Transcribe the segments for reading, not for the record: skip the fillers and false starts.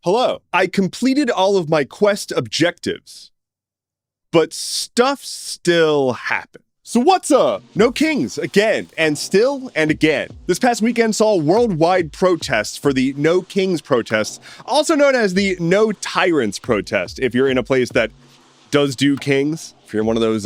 Hello. I completed all of my quest objectives, but stuff still happened. So what's up? No kings again, and still and again. This past weekend saw worldwide protests for the No Kings protests, also known as the No Tyrants protest, if you're in a place that does do kings. If you're in one of those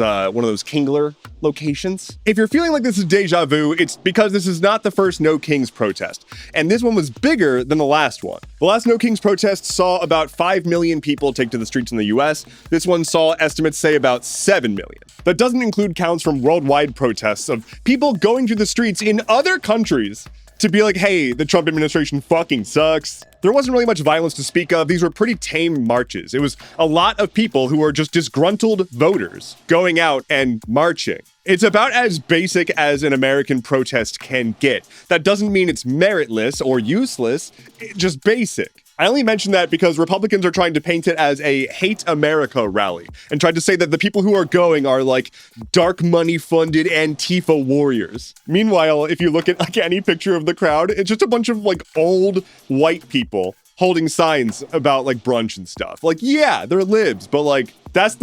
kingler locations. If you're feeling like this is deja vu, it's because this is not the first No Kings protest. And this one was bigger than the last one. The last No Kings protest saw about 5 million people take to the streets in the US. This one saw estimates say about 7 million. That doesn't include counts from worldwide protests of people going to the streets in other countries to be like, hey, the Trump administration fucking sucks. There wasn't really much violence to speak of. These were pretty tame marches. It was a lot of people who were just disgruntled voters going out and marching. It's about as basic as an American protest can get. That doesn't mean it's meritless or useless, it's just basic. I only mention that because Republicans are trying to paint it as a hate America rally and tried to say that the people who are going are like dark money funded Antifa warriors. Meanwhile, if you look at like any picture of the crowd, it's just a bunch of like old white people holding signs about like brunch and stuff. Like, yeah, they're libs, but like that's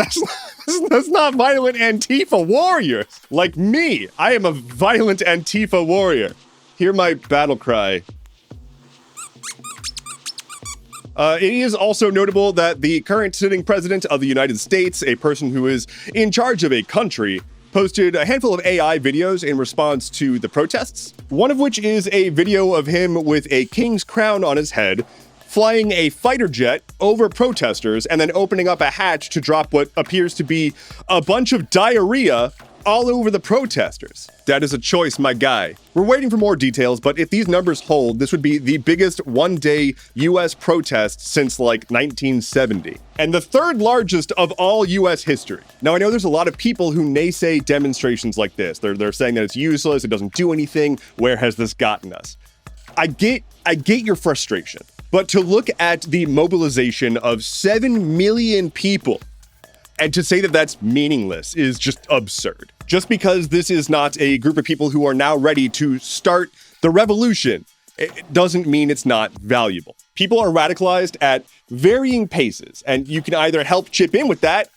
not violent Antifa warriors. Like me, I am a violent Antifa warrior. Hear my battle cry. It is also notable that the current sitting president of the United States, a person who is in charge of a country, posted a handful of AI videos in response to the protests, one of which is a video of him with a king's crown on his head, flying a fighter jet over protesters and then opening up a hatch to drop what appears to be a bunch of diarrhea all over the protesters. That is a choice, my guy. We're waiting for more details, but if these numbers hold, this would be the biggest one-day US protest since like 1970, and the third largest of all US history. Now, I know there's a lot of people who naysay demonstrations like this. They're saying that it's useless, it doesn't do anything. Where has this gotten us? I get your frustration, but to look at the mobilization of 7 million people and to say that that's meaningless is just absurd. Just because this is not a group of people who are now ready to start the revolution, it doesn't mean it's not valuable. People are radicalized at varying paces, and you can either help chip in with that,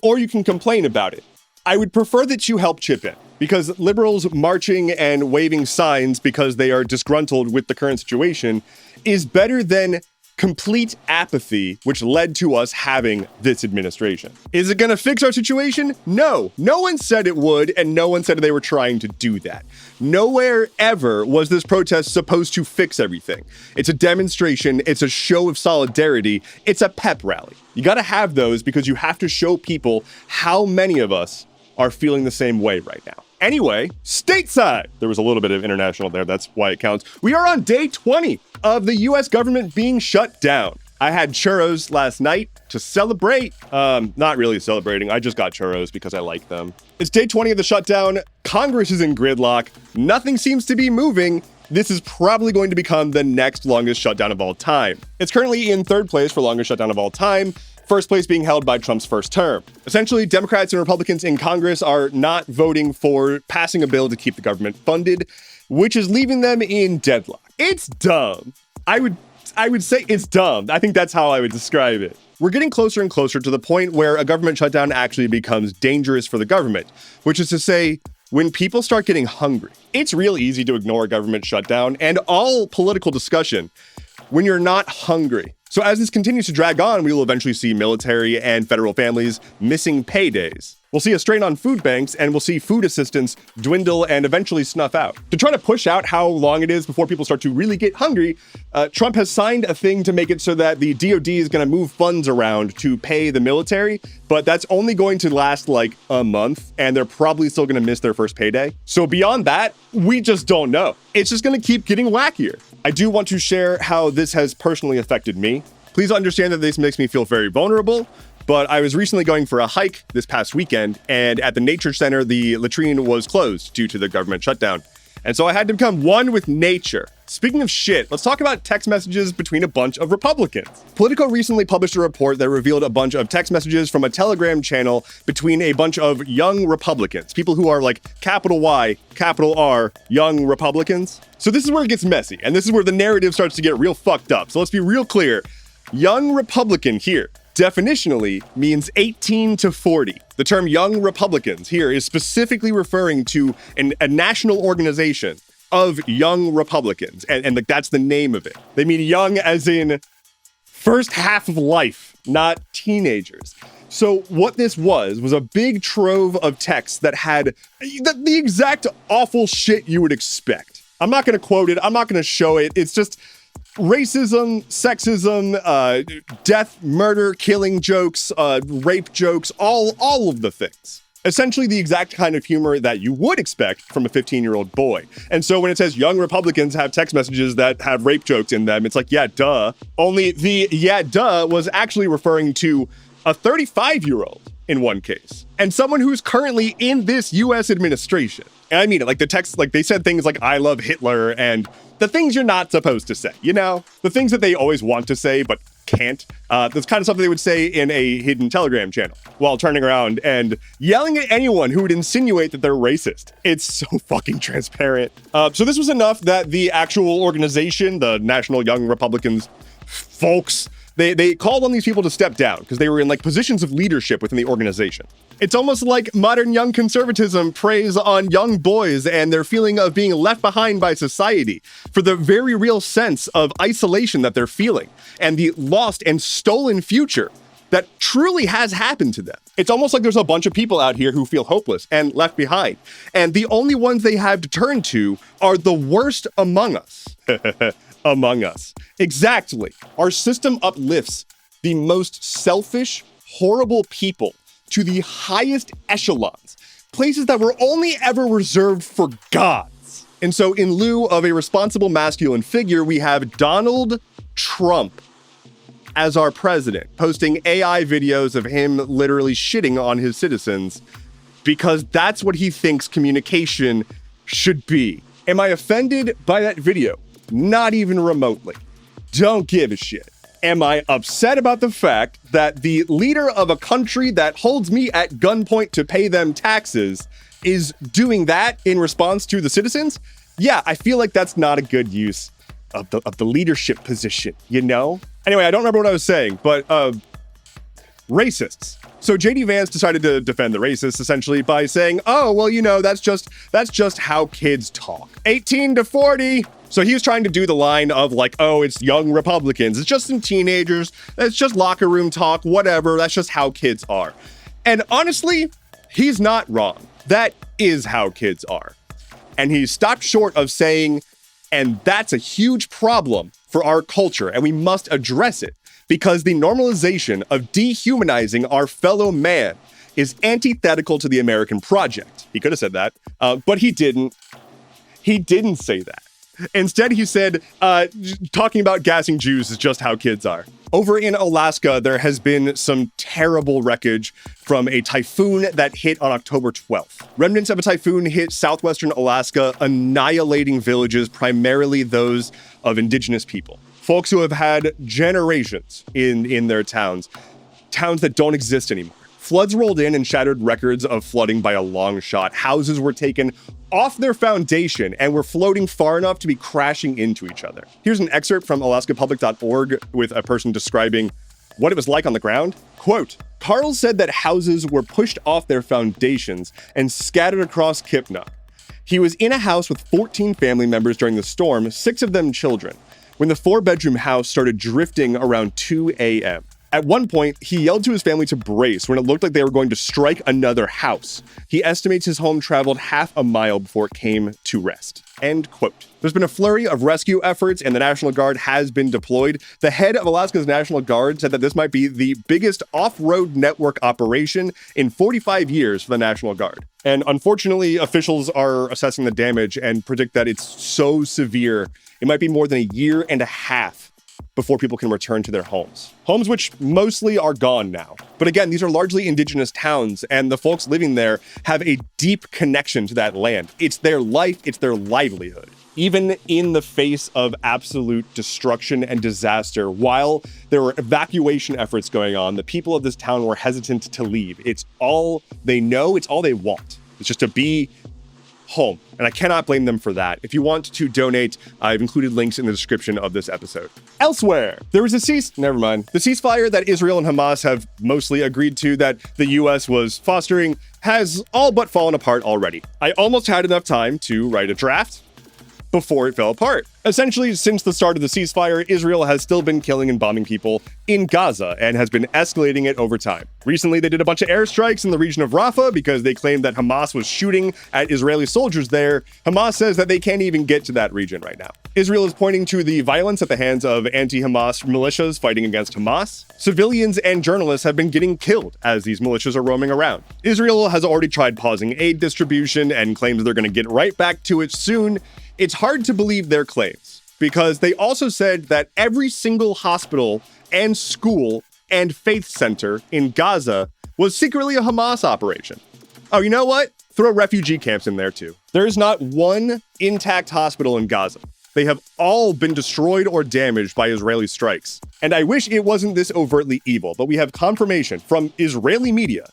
or you can complain about it. I would prefer that you help chip in, because liberals marching and waving signs because they are disgruntled with the current situation is better than complete apathy, which led to us having this administration. Is it gonna fix our situation? No. No one said it would, and no one said they were trying to do that. Nowhere ever was this protest supposed to fix everything. It's a demonstration, it's a show of solidarity, it's a pep rally. You gotta have those because you have to show people how many of us are feeling the same way right now. Anyway, stateside. There was a little bit of international there, that's why it counts. We are on day 20 of the US government being shut down. I had churros last night to celebrate. Not really celebrating, I just got churros because I like them. It's day 20 of the shutdown. Congress is in gridlock. Nothing seems to be moving. This is probably going to become the next longest shutdown of all time. It's currently in third place for longest shutdown of all time. First place being held by Trump's first term. Essentially, Democrats and Republicans in Congress are not voting for passing a bill to keep the government funded, which is leaving them in deadlock. It's dumb. I would say it's dumb. I think that's how I would describe it. We're getting closer and closer to the point where a government shutdown actually becomes dangerous for the government, which is to say, when people start getting hungry, it's real easy to ignore a government shutdown and all political discussion when you're not hungry. So as this continues to drag on, we will eventually see military and federal families missing paydays. We'll see a strain on food banks, and we'll see food assistance dwindle and eventually snuff out. To try to push out how long it is before people start to really get hungry, Trump has signed a thing to make it so that the DoD is going to move funds around to pay the military, but that's only going to last like a month, and they're probably still going to miss their first payday. So beyond that, we just don't know. It's just going to keep getting wackier. I do want to share how this has personally affected me. Please understand that this makes me feel very vulnerable, but I was recently going for a hike this past weekend, and at the nature center, the latrine was closed due to the government shutdown. And so I had to become one with nature. Speaking of shit, let's talk about text messages between a bunch of Republicans. Politico recently published a report that revealed a bunch of text messages from a Telegram channel between a bunch of young Republicans, people who are like capital Y, capital R, young Republicans. So this is where it gets messy, and this is where the narrative starts to get real fucked up. So let's be real clear. Young Republican here definitionally means 18 to 40. The term Young Republicans here is specifically referring to a national organization of young Republicans, and that's the name of it. They mean young as in first half of life, not teenagers. So what this was a big trove of text that had the exact awful shit you would expect. I'm not going to quote it. I'm not going to show it. It's just racism, sexism, death, murder, killing jokes, rape jokes, all of the things. Essentially the exact kind of humor that you would expect from a 15-year-old boy. And so when it says young Republicans have text messages that have rape jokes in them, it's like, yeah, duh. Only the yeah, duh was actually referring to a 35-year-old in one case, and someone who's currently in this US administration. And I mean it, like the text, like they said things like, I love Hitler, and the things you're not supposed to say, you know? The things that they always want to say, but can't. That's kind of something they would say in a hidden Telegram channel while turning around and yelling at anyone who would insinuate that they're racist. It's so fucking transparent. So this was enough that the actual organization, the National Young Republicans folks, they called on these people to step down because they were in like positions of leadership within the organization. It's almost like modern young conservatism preys on young boys and their feeling of being left behind by society for the very real sense of isolation that they're feeling and the lost and stolen future that truly has happened to them. It's almost like there's a bunch of people out here who feel hopeless and left behind, and the only ones they have to turn to are the worst among us. Among us. Exactly. Our system uplifts the most selfish, horrible people to the highest echelons, places that were only ever reserved for gods. And so in lieu of a responsible masculine figure, we have Donald Trump as our president, posting AI videos of him literally shitting on his citizens because that's what he thinks communication should be. Am I offended by that video? Not even remotely. Don't give a shit. Am I upset about the fact that the leader of a country that holds me at gunpoint to pay them taxes is doing that in response to the citizens? Yeah, I feel like that's not a good use of the leadership position, you know? Anyway, I don't remember what I was saying, but racists. So JD Vance decided to defend the racists essentially by saying, oh, well, you know, that's just how kids talk. 18 to 40. So he was trying to do the line of like, oh, it's young Republicans. It's just some teenagers. It's just locker room talk, whatever. That's just how kids are. And honestly, he's not wrong. That is how kids are. And he stopped short of saying, and that's a huge problem for our culture, and we must address it because the normalization of dehumanizing our fellow man is antithetical to the American project. He could have said that, but he didn't. He didn't say that. Instead, he said, talking about gassing Jews is just how kids are. Over in Alaska, there has been some terrible wreckage from a typhoon that hit on October 12th. Remnants of a typhoon hit southwestern Alaska, annihilating villages, primarily those of indigenous people. Folks who have had generations in their towns that don't exist anymore. Floods rolled in and shattered records of flooding by a long shot. Houses were taken off their foundation and were floating far enough to be crashing into each other. Here's an excerpt from alaskapublic.org with a person describing what it was like on the ground. Quote, Carl said that houses were pushed off their foundations and scattered across Kipna. He was in a house with 14 family members during the storm, 6 of them children, when the 4-bedroom house started drifting around 2 a.m. At one point, he yelled to his family to brace when it looked like they were going to strike another house. He estimates his home traveled half a mile before it came to rest. End quote. There's been a flurry of rescue efforts and the National Guard has been deployed. The head of Alaska's National Guard said that this might be the biggest off-road network operation in 45 years for the National Guard. And unfortunately, officials are assessing the damage and predict that it's so severe, it might be more than a year and a half before people can return to their homes. Homes which mostly are gone now. But again, these are largely indigenous towns, and the folks living there have a deep connection to that land. It's their life, it's their livelihood. Even in the face of absolute destruction and disaster, while there were evacuation efforts going on, the people of this town were hesitant to leave. It's all they know, it's all they want. It's just to be home. And I cannot blame them for that. If you want to donate, I've included links in the description of this episode. Elsewhere, there was the ceasefire that Israel and Hamas have mostly agreed to that the US was fostering has all but fallen apart already. I almost had enough time to write a draft before it fell apart. Essentially, since the start of the ceasefire, Israel has still been killing and bombing people in Gaza and has been escalating it over time. Recently, they did a bunch of airstrikes in the region of Rafah because they claimed that Hamas was shooting at Israeli soldiers there. Hamas says that they can't even get to that region right now. Israel is pointing to the violence at the hands of anti-Hamas militias fighting against Hamas. Civilians and journalists have been getting killed as these militias are roaming around. Israel has already tried pausing aid distribution and claims they're going to get right back to it soon. It's hard to believe their claims because they also said that every single hospital and school and faith center in Gaza was secretly a Hamas operation. Oh, you know what? Throw refugee camps in there too. There is not one intact hospital in Gaza. They have all been destroyed or damaged by Israeli strikes. And I wish it wasn't this overtly evil, but we have confirmation from Israeli media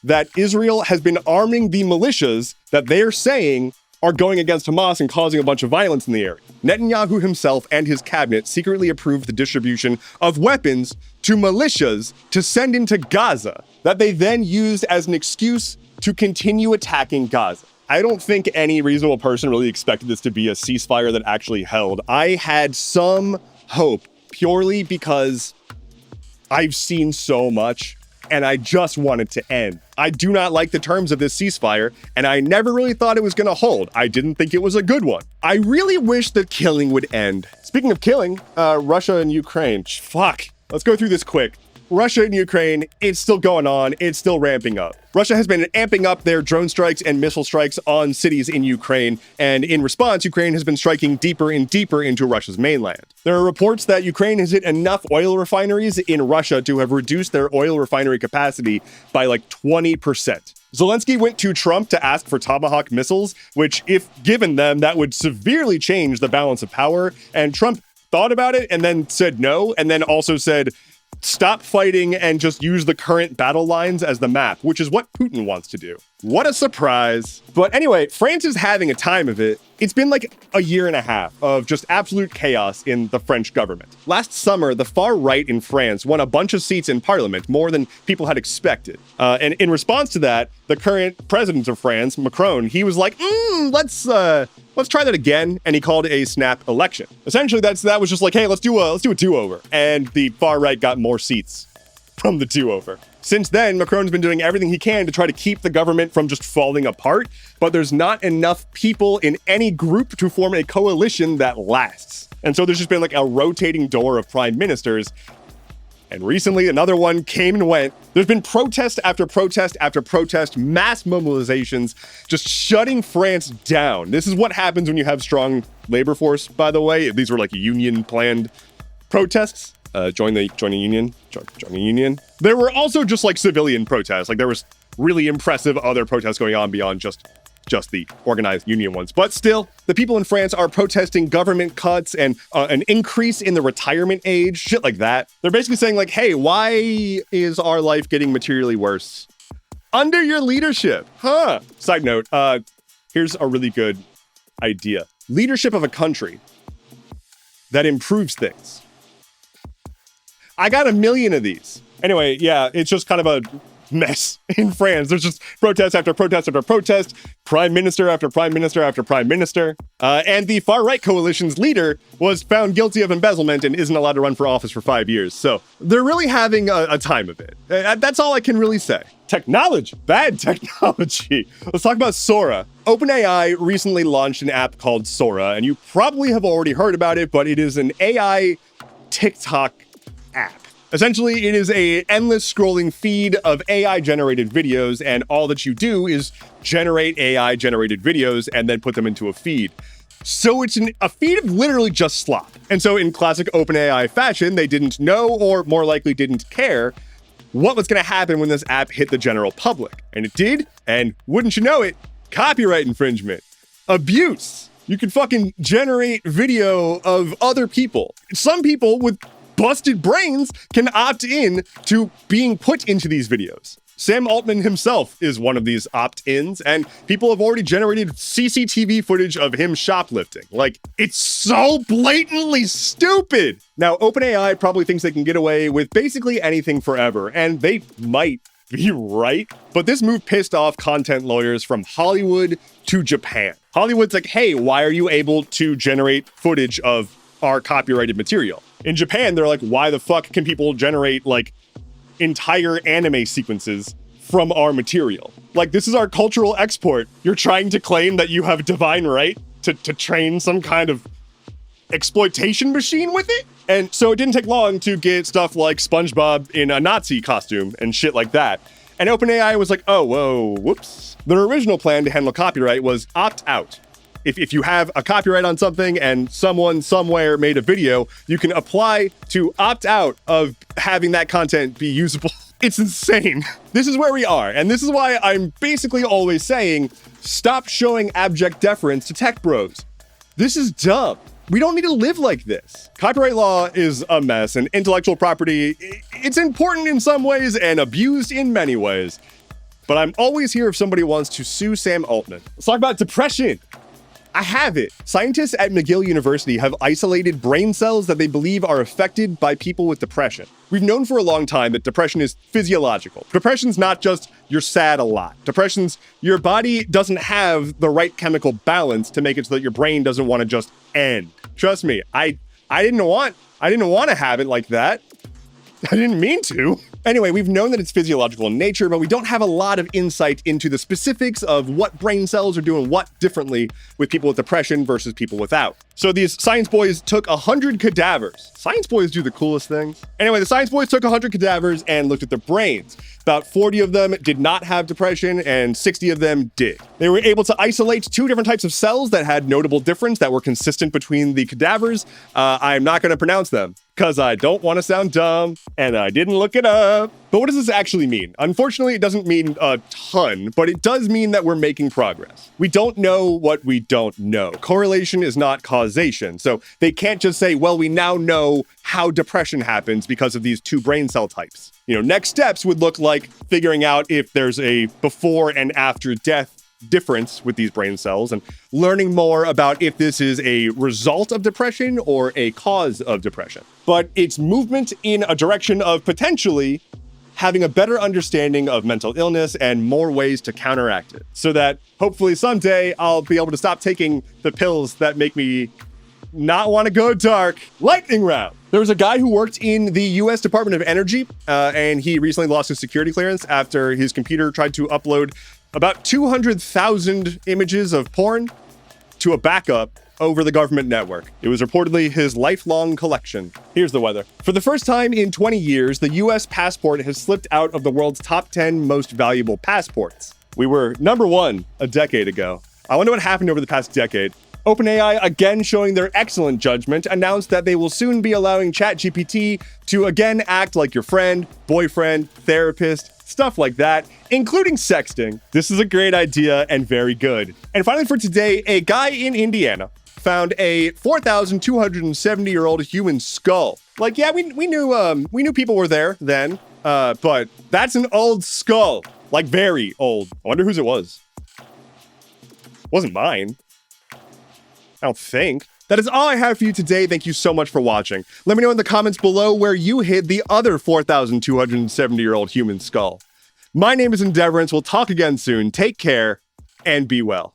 that Israel has been arming the militias that they are saying are going against Hamas and causing a bunch of violence in the area. Netanyahu himself and his cabinet secretly approved the distribution of weapons to militias to send into Gaza that they then used as an excuse to continue attacking Gaza. I don't think any reasonable person really expected this to be a ceasefire that actually held. I had some hope purely because I've seen so much and I just want it to end. I do not like the terms of this ceasefire, and I never really thought it was going to hold. I didn't think it was a good one. I really wish the killing would end. Speaking of killing, Russia and Ukraine. Fuck. Let's go through this quick. Russia and Ukraine, it's still going on. It's still ramping up. Russia has been amping up their drone strikes and missile strikes on cities in Ukraine. And in response, Ukraine has been striking deeper and deeper into Russia's mainland. There are reports that Ukraine has hit enough oil refineries in Russia to have reduced their oil refinery capacity by like 20%. Zelensky went to Trump to ask for Tomahawk missiles, which, if given them, that would severely change the balance of power. And Trump thought about it and then said no, and then also said, stop fighting and just use the current battle lines as the map, which is what Putin wants to do. What a surprise. But anyway, France is having a time of it. It's been like a year and a half of just absolute chaos in the French government. Last summer, the far right in France won a bunch of seats in parliament, more than people had expected. And in response to that, the current president of France, Macron, he was like, let's try that again. And he called a snap election. Essentially, that was just like, hey, let's do a do-over. And the far right got more seats from the do-over. Since then, Macron's been doing everything he can to try to keep the government from just falling apart, but there's not enough people in any group to form a coalition that lasts. And so there's just been like a rotating door of prime ministers. And recently, another one came and went. There's been protest after protest after protest, mass mobilizations, just shutting France down. This is what happens when you have strong labor force, by the way. These were like union-planned protests. Join a union. There were also just like civilian protests. Like there was really impressive other protests going on beyond just the organized union ones. But still, the people in France are protesting government cuts and an increase in the retirement age, shit like that. They're basically saying like, hey, why is our life getting materially worse under your leadership? Side note, here's a really good idea. Leadership of a country that improves things. I got 1 million of these. Anyway, yeah, it's just kind of a mess in France. There's just protest after protest after protest, prime minister after prime minister after prime minister. And the far-right coalition's leader was found guilty of embezzlement and isn't allowed to run for office for 5 years. So they're really having a time of it. That's all I can really say. Technology, bad technology. Let's talk about Sora. OpenAI recently launched an app called Sora, and you probably have already heard about it, but it is an AI TikTok app. Essentially, it is a endless scrolling feed of AI-generated videos, and all that you do is generate AI-generated videos and then put them into a feed. So it's a feed of literally just slop. And so in classic OpenAI fashion, they didn't know, or more likely didn't care, what was going to happen when this app hit the general public. And it did, and wouldn't you know it, copyright infringement, abuse. You can fucking generate video of other people. Some people with busted brains can opt in to being put into these videos. Sam Altman himself is one of these opt-ins, and people have already generated CCTV footage of him shoplifting. Like, it's so blatantly stupid! Now, OpenAI probably thinks they can get away with basically anything forever, and they might be right, but this move pissed off content lawyers from Hollywood to Japan. Hollywood's like, hey, why are you able to generate footage of our copyrighted material? In Japan, they're like, why the fuck can people generate, like, entire anime sequences from our material? Like, this is our cultural export. You're trying to claim that you have divine right to train some kind of exploitation machine with it? And so it didn't take long to get stuff like SpongeBob in a Nazi costume and shit like that. And OpenAI was like, oh, whoa, whoops. Their original plan to handle copyright was opt out. If you have a copyright on something and someone somewhere made a video, you can apply to opt out of having that content be usable. It's insane. This is where we are. And this is why I'm basically always saying, stop showing abject deference to tech bros. This is dumb. We don't need to live like this. Copyright law is a mess, and intellectual property, it's important in some ways and abused in many ways. But I'm always here if somebody wants to sue Sam Altman. Let's talk about depression. I have it. Scientists at McGill University have isolated brain cells that they believe are affected by people with depression. We've known for a long time that depression is physiological. Depression's not just you're sad a lot. Depression's your body doesn't have the right chemical balance to make it so that your brain doesn't want to just end. Trust me, I didn't want to have it like that. I didn't mean to. Anyway, we've known that it's physiological in nature, but we don't have a lot of insight into the specifics of what brain cells are doing what differently with people with depression versus people without. So these science boys took 100 cadavers. Science boys do the coolest things. Anyway, the science boys took 100 cadavers and looked at their brains. About 40 of them did not have depression and 60 of them did. They were able to isolate two different types of cells that had notable difference that were consistent between the cadavers. I'm not going to pronounce them because I don't want to sound dumb and I didn't look it up. But what does this actually mean? Unfortunately, it doesn't mean a ton, but it does mean that we're making progress. We don't know what we don't know. Correlation is not causation. So they can't just say, well, we now know how depression happens because of these two brain cell types. You know, next steps would look like figuring out if there's a before and after death difference with these brain cells and learning more about if this is a result of depression or a cause of depression. But it's movement in a direction of potentially having a better understanding of mental illness and more ways to counteract it, so that hopefully someday I'll be able to stop taking the pills that make me not want to go dark. Lightning round. There was a guy who worked in the US Department of Energy, and he recently lost his security clearance after his computer tried to upload about 200,000 images of porn to a backup over the government network. It was reportedly his lifelong collection. Here's the weather. For the first time in 20 years, the US passport has slipped out of the world's top 10 most valuable passports. We were number one a decade ago. I wonder what happened over the past decade. OpenAI, again showing their excellent judgment, announced that they will soon be allowing ChatGPT to again act like your friend, boyfriend, therapist, stuff like that, including sexting. This is a great idea and very good. And finally for today, a guy in Indiana found a 4,270-year-old human skull. Like, yeah, we knew people were there then, but that's an old skull, like very old. I wonder whose it was. It wasn't mine. I don't think. That is all I have for you today. Thank you so much for watching. Let me know in the comments below where you hid the other 4,270-year-old human skull. My name is Endeavorance. We'll talk again soon. Take care and be well.